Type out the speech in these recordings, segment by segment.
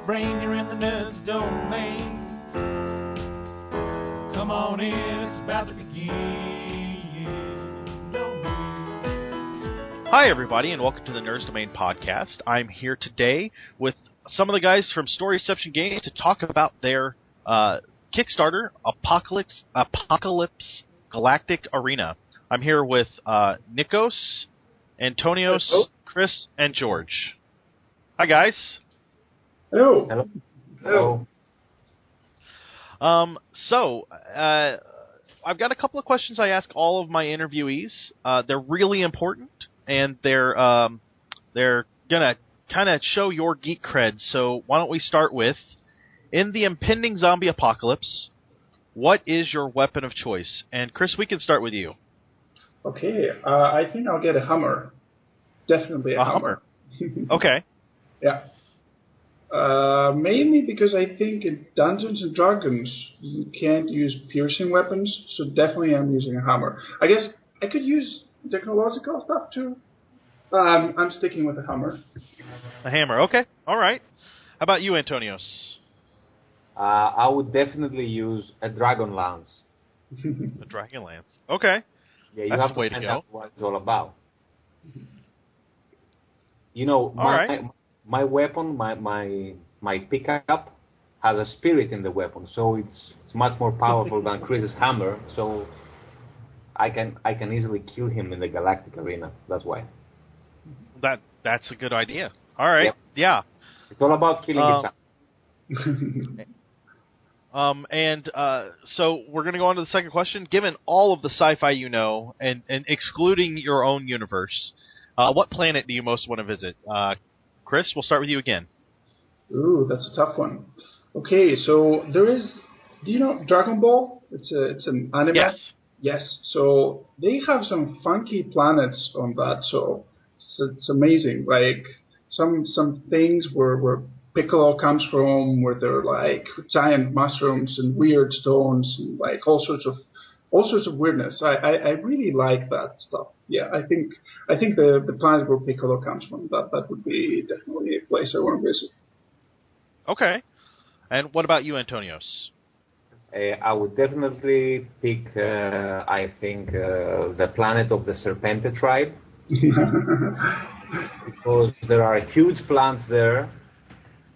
your brain, you're in the nerds domain. Come on in, it's about to begin. Hi, everybody, and welcome to the Nerds Domain podcast. I'm here today with some of the guys from Storyception Games to talk about their Kickstarter, Apocalypse Galactic Arena. I'm here with Nikos, Antonios, Chris, and George. Hi, guys. Hello. Hello. So, I've got a couple of questions I ask all of my interviewees. They're really important, and they're gonna kind of show your geek cred. So why don't we start with, in the impending zombie apocalypse, what is your weapon of choice? And Chris, we can start with you. Okay, I think I'll get a hammer. Definitely a hammer. Okay. Yeah. Mainly because I think in Dungeons and Dragons you can't use piercing weapons, so definitely I'm using a hammer. I guess I could use technological stuff too. I'm sticking with the hammer. A hammer, okay. All right. How about you, Antonios? I would definitely use a dragon lance. A dragon lance. Okay. Yeah, you That's have the way to to find go. out what it's all about. You know, my weapon, my pickup has a spirit in the weapon, so it's much more powerful than Chris's hammer. So I can easily kill him in the Galactic Arena. That's why. That's a good idea. All right. Yep. Yeah. It's all about killing yourself. So we're going to go on to the second question. Given all of the sci-fi you know, and excluding your own universe, what planet do you most want to visit? Chris, we'll start with you again. Ooh, that's a tough one. Okay, so there is. Do you know Dragon Ball? It's an anime. Yes. Yes. So they have some funky planets on that. So it's amazing. Like some things where Piccolo comes from, where they're like giant mushrooms and weird stones and like all sorts of weirdness. I really like that stuff. Yeah, I think the planet where Piccolo comes from, that would be definitely a place I want to visit. Okay. And what about you, Antonios? I would definitely pick, I think, the planet of the Serpente tribe. Because there are huge plants there,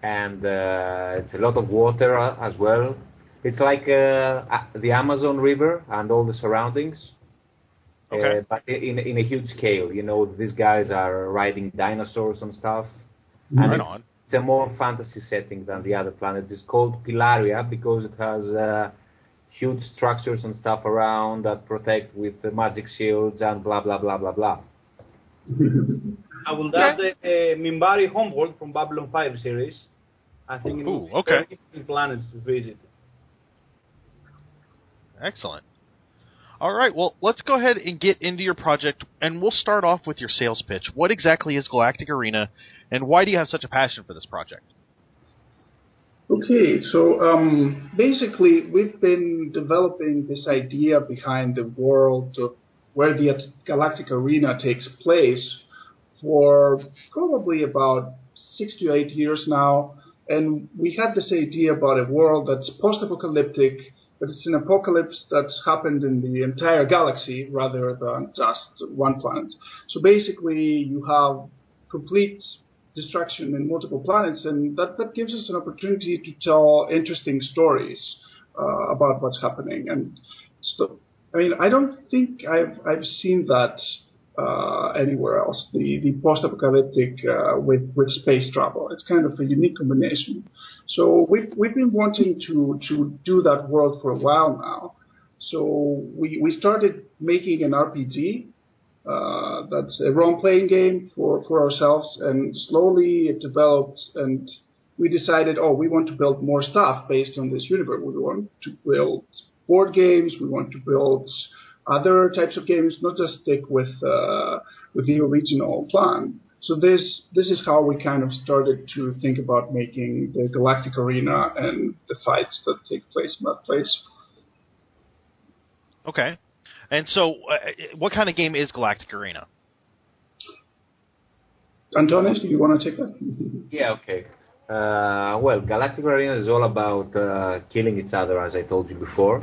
and it's a lot of water as well. It's like the Amazon River and all the surroundings, Okay. but in a huge scale. You know, these guys are riding dinosaurs and stuff. And Right on. It's a more fantasy setting than the other planets. It's called Pilaria because it has huge structures and stuff around that protect with the magic shields and blah, blah, blah, blah, blah. I will add the Minbari Homeworld from Babylon 5 series. I think it will be very interesting planets to visit. Excellent. All right, well, let's go ahead and get into your project, and we'll start off with your sales pitch. What exactly is Galactic Arena, and why do you have such a passion for this project? Okay, so basically we've been developing this idea behind the world of where the Galactic Arena takes place for probably about 6 to 8 years now, and we had this idea about a world that's post-apocalyptic, but it's an apocalypse that's happened in the entire galaxy rather than just one planet. So basically you have complete destruction in multiple planets, and that gives us an opportunity to tell interesting stories about what's happening. And so, I mean, I don't think I've seen that anywhere else. The post-apocalyptic with space travel. It's kind of a unique combination. So we've been wanting to do that world for a while now. So we started making an RPG. That's a role-playing game for ourselves, and slowly it developed, and we decided, we want to build more stuff based on this universe. We want to build board games, we want to build other types of games, not just stick with the original plan. So this is how we kind of started to think about making the Galactic Arena and the fights that take place in that place. Okay. And so, what kind of game is Galactic Arena? Antonius, do you want to take that? Yeah, okay. Well, Galactic Arena is all about killing each other, as I told you before.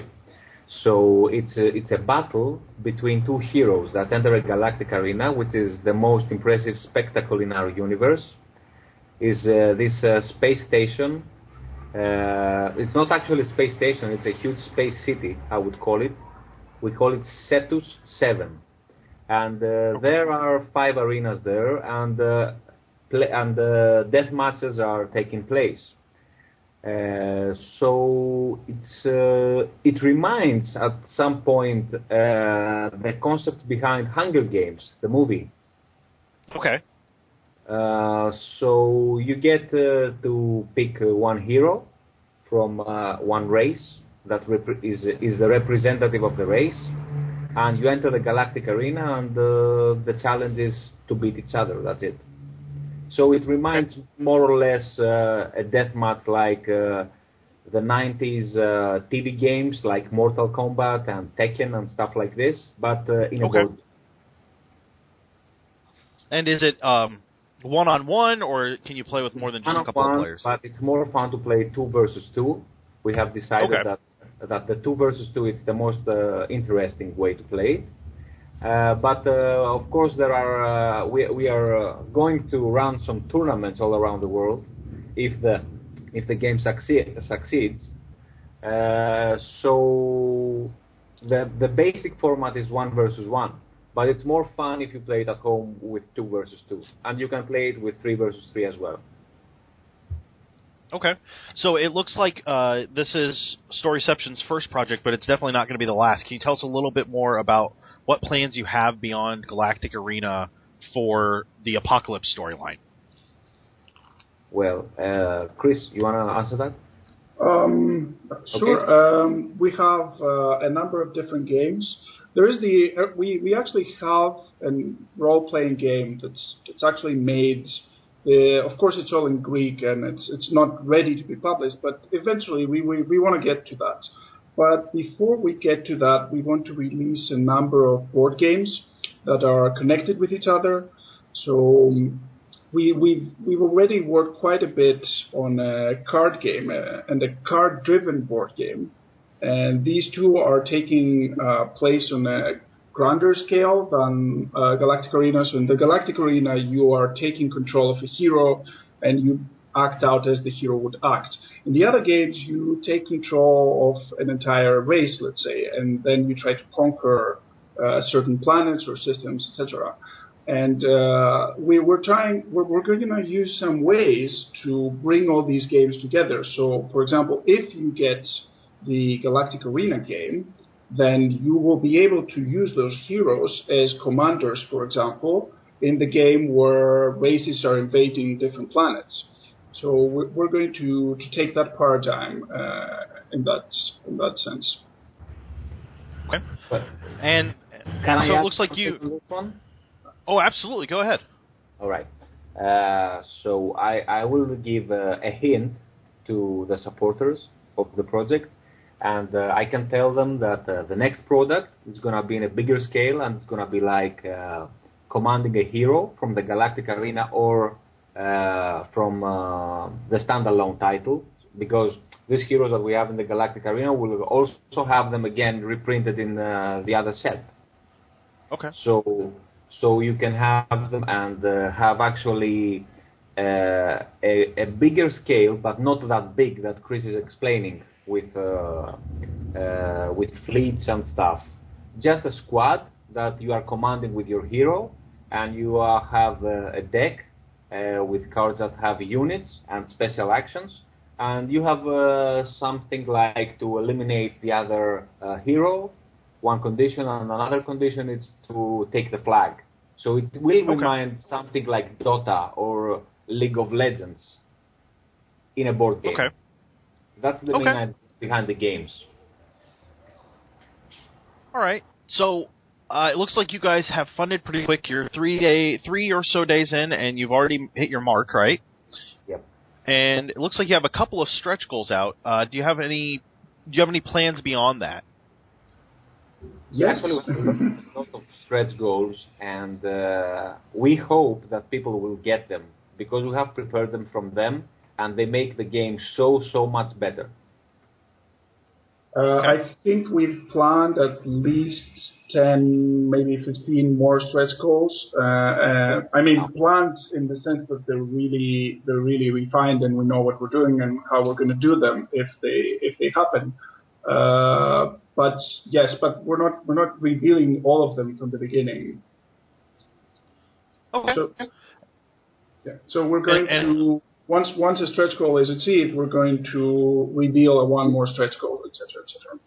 So it's a battle between two heroes that enter a Galactic Arena, which is the most impressive spectacle in our universe. Is this space station? It's not actually a space station. It's a huge space city, I would call it. We call it Cetus 7, and there are 5 arenas there, and death matches are taking place. So it reminds at some point the concept behind Hunger Games, the movie. Okay. So you get to pick one hero from one race that is the representative of the race, and you enter the Galactic Arena, and the challenge is to beat each other. That's it. So it reminds more or less a deathmatch like the 90s TV games like Mortal Kombat and Tekken and stuff like this, but in a board. And is it one-on-one, or can you play with more than just a couple of players? But it's more fun to play 2 versus 2. We have decided that the 2 versus 2 is the most interesting way to play. But of course, there are we are going to run some tournaments all around the world if the game succeeds. So the basic format is 1 versus 1, but it's more fun if you play it at home with 2 versus 2, and you can play it with 3 versus 3 as well. Okay, so it looks like this is Storyception's first project, but it's definitely not going to be the last. Can you tell us a little bit more about what plans you have beyond Galactic Arena for the Apocalypse storyline? Well, Chris, you want to answer that? Sure. Okay. We have a number of different games. There is we actually have a role-playing game that's actually made. Of course, it's all in Greek and it's not ready to be published, but eventually we want to get to that. But before we get to that, we want to release a number of board games that are connected with each other. So we've already worked quite a bit on a card game and a card-driven board game, and these two are taking place on a grander scale than Galactic Arena. So in the Galactic Arena, you are taking control of a hero and you act out as the hero would act. In the other games, you take control of an entire race, let's say, and then you try to conquer certain planets or systems, etc. And we're going to use some ways to bring all these games together. So, for example, if you get the Galactic Arena game, then you will be able to use those heroes as commanders, for example, in the game where races are invading different planets. So we're going to take that paradigm in that sense. Okay. And so it looks like you. Oh, absolutely. Go ahead. All right. So I will give a hint to the supporters of the project, and I can tell them that the next product is going to be in a bigger scale, and it's going to be like commanding a hero from the Galactic Arena or from the standalone title, because these heroes that we have in the Galactic Arena will also have them again reprinted in the other set. Okay. So you can have them and have actually a bigger scale, but not that big that Chris is explaining with fleets and stuff. Just a squad that you are commanding with your hero, and you have a deck with cards that have units and special actions, and you have something like to eliminate the other hero, one condition, and another condition is to take the flag. So it will remind something like Dota or League of Legends in a board game. Okay. That's the main idea behind the games. All right. So it looks like you guys have funded pretty quick. You're 3 or so days in, and you've already hit your mark, right? Yep. And it looks like you have a couple of stretch goals out. Do you have any plans beyond that? Yes. Actually, we have a lot of stretch goals, and we hope that people will get them, because we have prepared them from them, and they make the game so much better. I think we've planned at least 10, maybe 15 more stretch goals. I mean, planned in the sense that they're really refined, and we know what we're doing and how we're going to do them if they happen. But yes, but we're not revealing all of them from the beginning. Okay. So we're going to once a stretch goal is achieved, we're going to reveal one more stretch goal, etc., etc.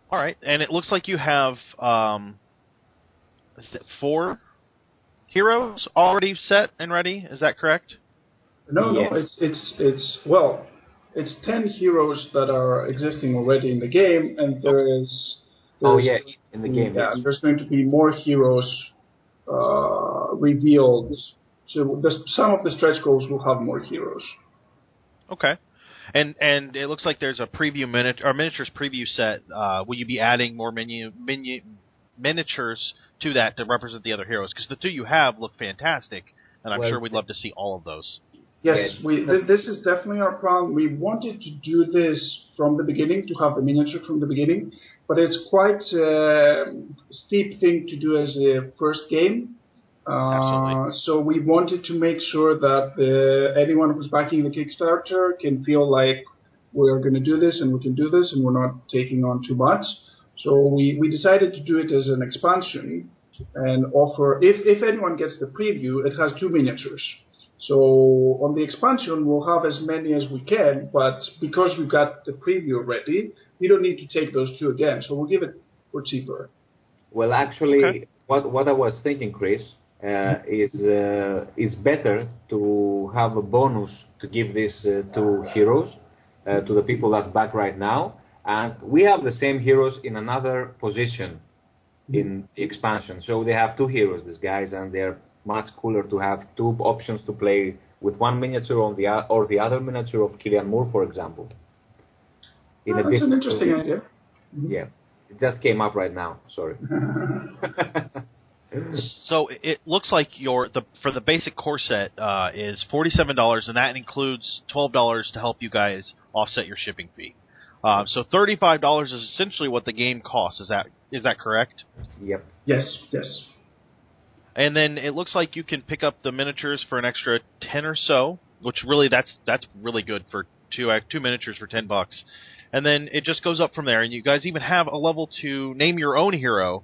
All right, and it looks like you have 4 heroes already set and ready. Is that correct? No, it's 10 heroes that are existing already in the game, and there's in the game. Yeah, there's going to be more heroes revealed. So some of the stretch goals will have more heroes. Okay. And it looks like there's a preview miniatures preview set. Will you be adding more miniatures to that to represent the other heroes? Because the 2 you have look fantastic, and I'm sure we'd love to see all of those. Yes, this is definitely our plan. We wanted to do this from the beginning, to have the miniature from the beginning, but it's quite a steep thing to do as a first game. Absolutely. So we wanted to make sure that anyone who's backing the Kickstarter can feel like we're going to do this and we can do this and we're not taking on too much. So we decided to do it as an expansion and offer, if anyone gets the preview, it has 2 miniatures. So on the expansion, we'll have as many as we can, but because we've got the preview ready, we don't need to take those 2 again. So we'll give it for cheaper. Well, actually, what I was thinking, Chris, is better to have a bonus to give this to heroes, to the people that back right now, and we have the same heroes in another position in the expansion. So they have 2 heroes, these guys, and they're much cooler to have 2 options to play with, one miniature or the other miniature of Killian Moore, for example. That's an interesting idea. Yeah, it just came up right now. Sorry. So it looks like for the basic core set is $47, and that includes $12 to help you guys offset your shipping fee. So $35 is essentially what the game costs. Is that correct? Yep. Yes. And then it looks like you can pick up the miniatures for an extra 10 or so, which really that's really good for two miniatures for $10. And then it just goes up from there. And you guys even have a level to name your own hero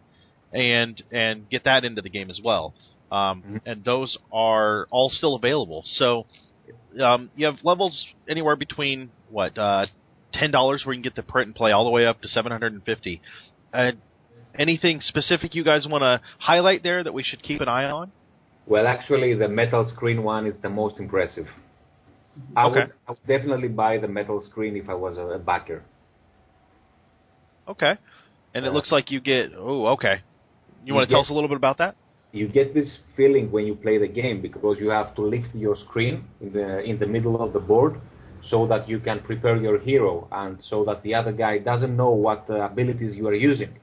and get that into the game as well. And those are all still available. So you have levels anywhere between $10 where you can get the print and play all the way up to $750. Anything specific you guys want to highlight there that we should keep an eye on? Well, actually, the metal screen one is the most impressive. I would definitely buy the metal screen if I was a backer. Okay. And it looks like you get... Oh, okay. You want to tell us a little bit about that? You get this feeling when you play the game because you have to lift your screen in the middle of the board so that you can prepare your hero and so that the other guy doesn't know what abilities you are using.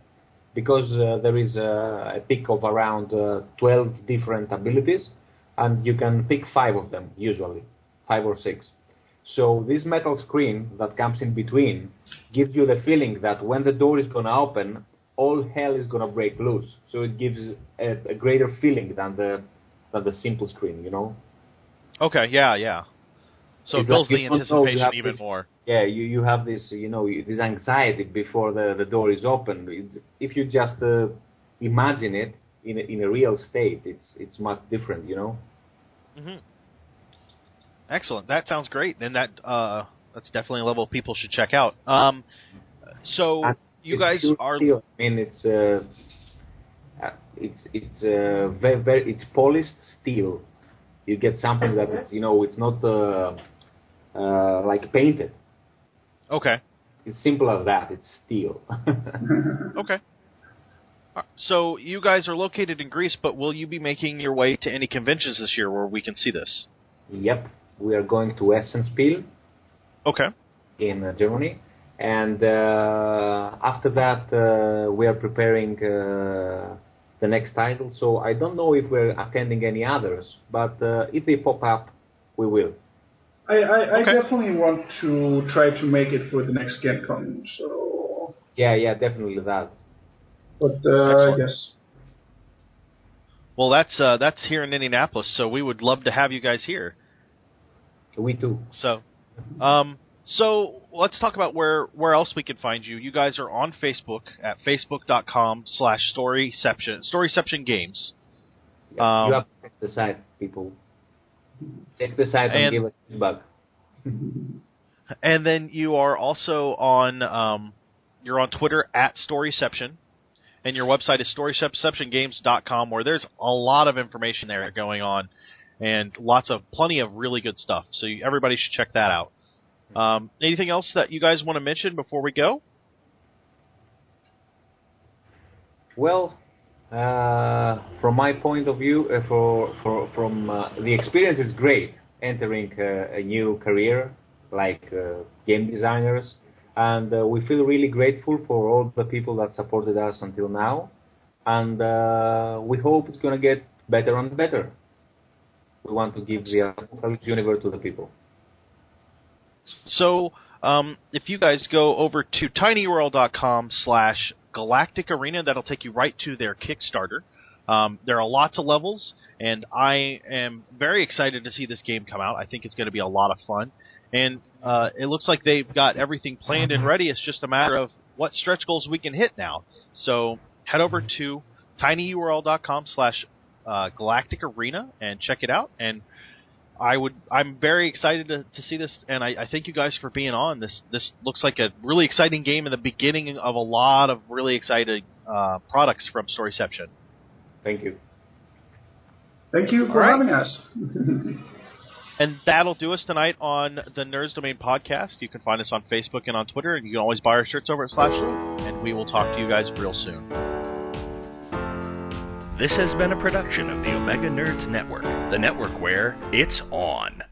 Because there is a pick of around 12 different abilities, and you can pick 5 of them, usually, 5 or 6. So this metal screen that comes in between gives you the feeling that when the door is going to open, all hell is going to break loose. So it gives a greater feeling than the simple screen, you know? Okay, yeah. So it builds the anticipation even more. Yeah, you have this, this anxiety before the door is open. If you just imagine it in a real state, it's much different, you know. Mm-hmm. Excellent. That sounds great, and that's definitely a level people should check out. So you guys are. I mean, it's very polished steel. You get something that it's not like painted. Okay. It's simple as that. It's steel. Okay. So you guys are located in Greece, but will you be making your way to any conventions this year where we can see this? Yep. We are going to Essenspiel. Okay. In Germany. And after that, we are preparing the next title. So I don't know if we're attending any others, but if they pop up, we will. I definitely want to try to make it for the next Gen Con. So yeah, definitely that. But yes. Well, that's here in Indianapolis, so we would love to have you guys here. We too. So, so let's talk about where else we can find you. You guys are on Facebook at facebook.com/Storyception Games. You have to check the site, people. Check the site and give us feedback. And then you are also on you're on Twitter at Storyception, and your website is storyceptiongames.com, where there's a lot of information there going on, and plenty of really good stuff. So everybody should check that out. Anything else that you guys want to mention before we go? Well, from my point of view, the experience is great. Entering a new career like game designers, and we feel really grateful for all the people that supported us until now, and we hope it's going to get better and better. We want to give the Apocalypse universe to the people. So, if you guys go over to tinyurl.com/Galactic Arena, that'll take you right to their Kickstarter. There are lots of levels, and I am very excited to see this game come out. I think it's going to be a lot of fun. And it looks like they've got everything planned and ready. It's just a matter of what stretch goals we can hit now. So head over to tinyurl.com/Galactic Arena and check it out. And I'm very excited to see this, and I thank you guys for being on. This looks like a really exciting game in the beginning of a lot of really exciting products from Storyception. Thank you. Thank you for having us. And that'll do us tonight on the Nerds Domain podcast. You can find us on Facebook and on Twitter, and you can always buy our shirts over at /Loot, and we will talk to you guys real soon. This has been a production of the Omega Nerds Network, the network where it's on.